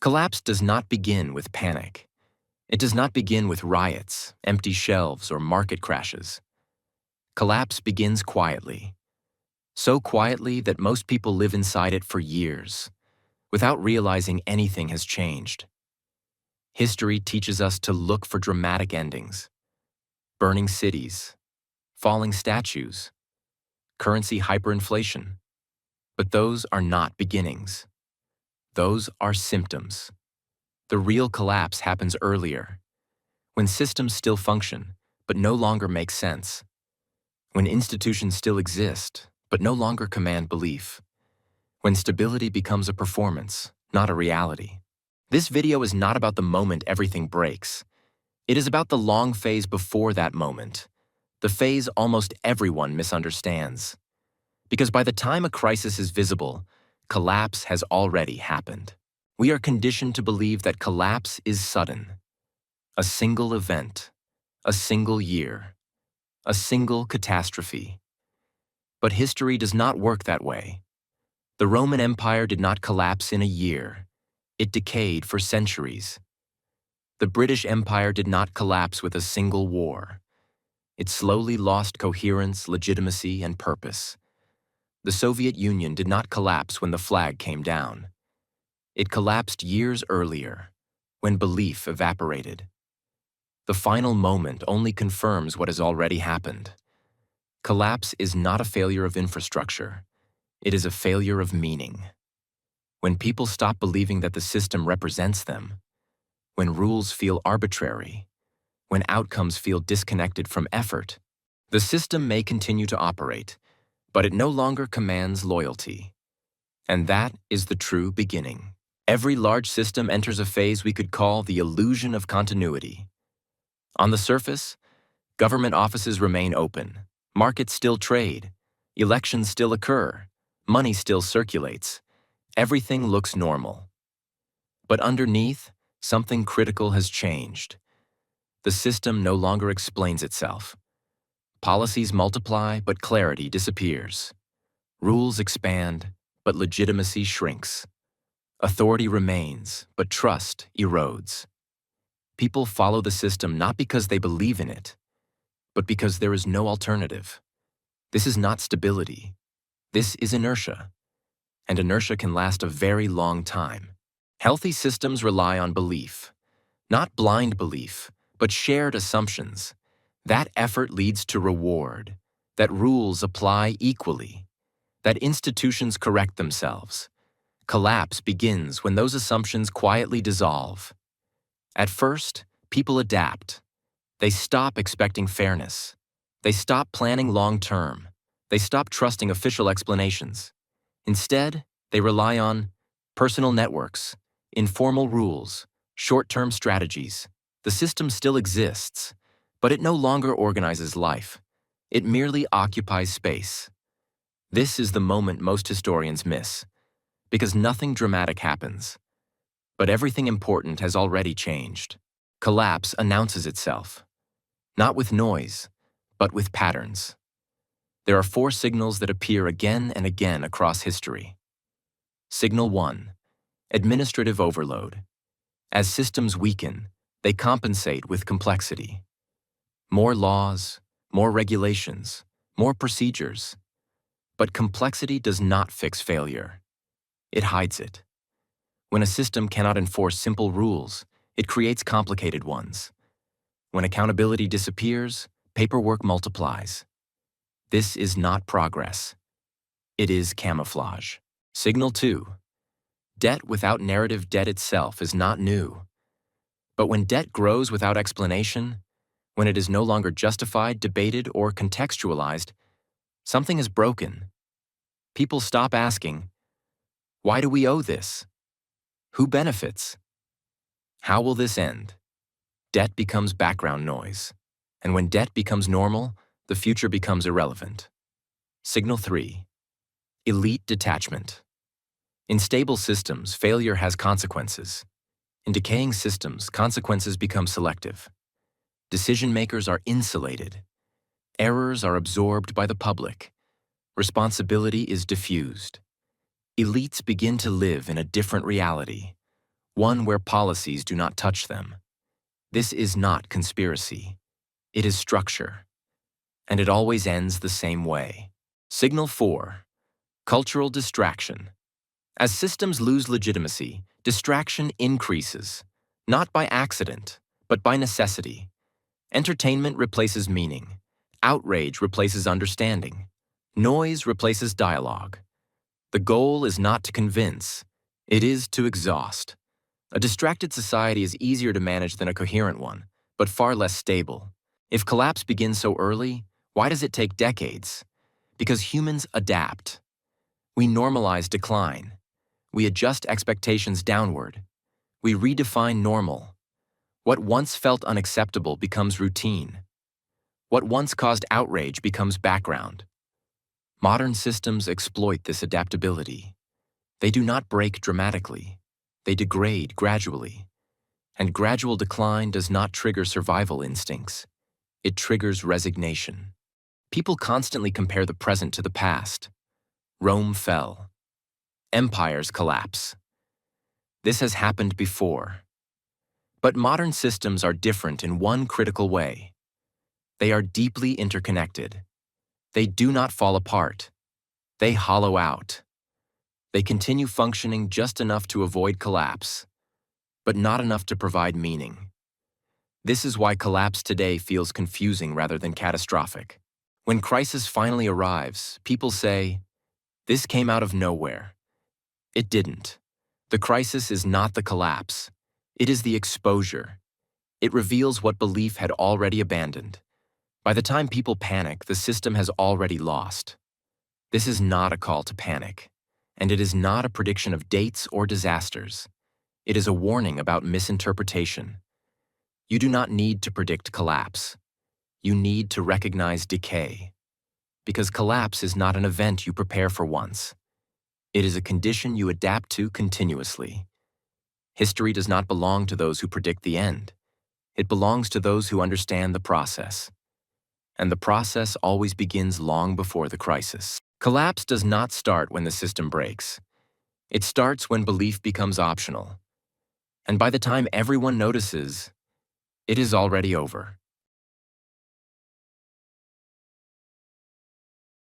Collapse does not begin with panic. It does not begin with riots, empty shelves, or market crashes. Collapse begins quietly. So quietly that most people live inside it for years, without realizing anything has changed. History teaches us to look for dramatic endings. Burning cities, falling statues, currency hyperinflation. But those are not beginnings. Those are symptoms. The real collapse happens earlier, when systems still function, but no longer make sense. When institutions still exist, but no longer command belief. When stability becomes a performance, not a reality. This video is not about the moment everything breaks. It is about the long phase before that moment, the phase almost everyone misunderstands. Because by the time a crisis is visible, collapse has already happened. We are conditioned to believe that collapse is sudden. A single event, a single year, a single catastrophe. But history does not work that way. The Roman Empire did not collapse in a year. It decayed for centuries. The British Empire did not collapse with a single war. It slowly lost coherence, legitimacy, and purpose. The Soviet Union did not collapse when the flag came down. It collapsed years earlier, when belief evaporated. The final moment only confirms what has already happened. Collapse is not a failure of infrastructure. It is a failure of meaning. When people stop believing that the system represents them, when rules feel arbitrary, when outcomes feel disconnected from effort, the system may continue to operate, but it no longer commands loyalty. And that is the true beginning. Every large system enters a phase we could call the illusion of continuity. On the surface, government offices remain open, markets still trade, elections still occur, money still circulates. Everything looks normal. But underneath, something critical has changed. The system no longer explains itself. Policies multiply, but clarity disappears. Rules expand, but legitimacy shrinks. Authority remains, but trust erodes. People follow the system not because they believe in it, but because there is no alternative. This is not stability. This is inertia. And inertia can last a very long time. Healthy systems rely on belief. Not blind belief, but shared assumptions. That effort leads to reward, that rules apply equally, that institutions correct themselves. Collapse begins when those assumptions quietly dissolve. At first, people adapt. They stop expecting fairness. They stop planning long-term. They stop trusting official explanations. Instead, they rely on personal networks, informal rules, short-term strategies. The system still exists, but it no longer organizes life. It merely occupies space. This is the moment most historians miss, because nothing dramatic happens. But everything important has already changed. Collapse announces itself, not with noise, but with patterns. There are 4 signals that appear again and again across history. Signal 1. Administrative overload. As systems weaken, they compensate with complexity. More laws, more regulations, more procedures. But complexity does not fix failure. It hides it. When a system cannot enforce simple rules, it creates complicated ones. When accountability disappears, paperwork multiplies. This is not progress. It is camouflage. Signal 2. Debt without narrative. Debt itself is not new. But when debt grows without explanation, when it is no longer justified, debated, or contextualized, something is broken. People stop asking, why do we owe this? Who benefits? How will this end? Debt becomes background noise. And when debt becomes normal, the future becomes irrelevant. Signal 3. Elite detachment. In stable systems, failure has consequences. In decaying systems, consequences become selective. Decision-makers are insulated. Errors are absorbed by the public. Responsibility is diffused. Elites begin to live in a different reality, one where policies do not touch them. This is not conspiracy. It is structure. And it always ends the same way. Signal 4. Cultural distraction. As systems lose legitimacy, distraction increases, not by accident, but by necessity. Entertainment replaces meaning. Outrage replaces understanding. Noise replaces dialogue. The goal is not to convince, it is to exhaust. A distracted society is easier to manage than a coherent one, but far less stable. If collapse begins so early, why does it take decades? Because humans adapt. We normalize decline. We adjust expectations downward. We redefine normal. What once felt unacceptable becomes routine. What once caused outrage becomes background. Modern systems exploit this adaptability. They do not break dramatically. They degrade gradually. And gradual decline does not trigger survival instincts. It triggers resignation. People constantly compare the present to the past. Rome fell. Empires collapse. This has happened before. But modern systems are different in one critical way. They are deeply interconnected. They do not fall apart. They hollow out. They continue functioning just enough to avoid collapse, but not enough to provide meaning. This is why collapse today feels confusing rather than catastrophic. When crisis finally arrives, people say, "This came out of nowhere." It didn't. The crisis is not the collapse. It is the exposure. It reveals what belief had already abandoned. By the time people panic, the system has already lost. This is not a call to panic, and it is not a prediction of dates or disasters. It is a warning about misinterpretation. You do not need to predict collapse. You need to recognize decay. Because collapse is not an event you prepare for once. It is a condition you adapt to continuously. History does not belong to those who predict the end. It belongs to those who understand the process. And the process always begins long before the crisis. Collapse does not start when the system breaks. It starts when belief becomes optional. And by the time everyone notices, it is already over.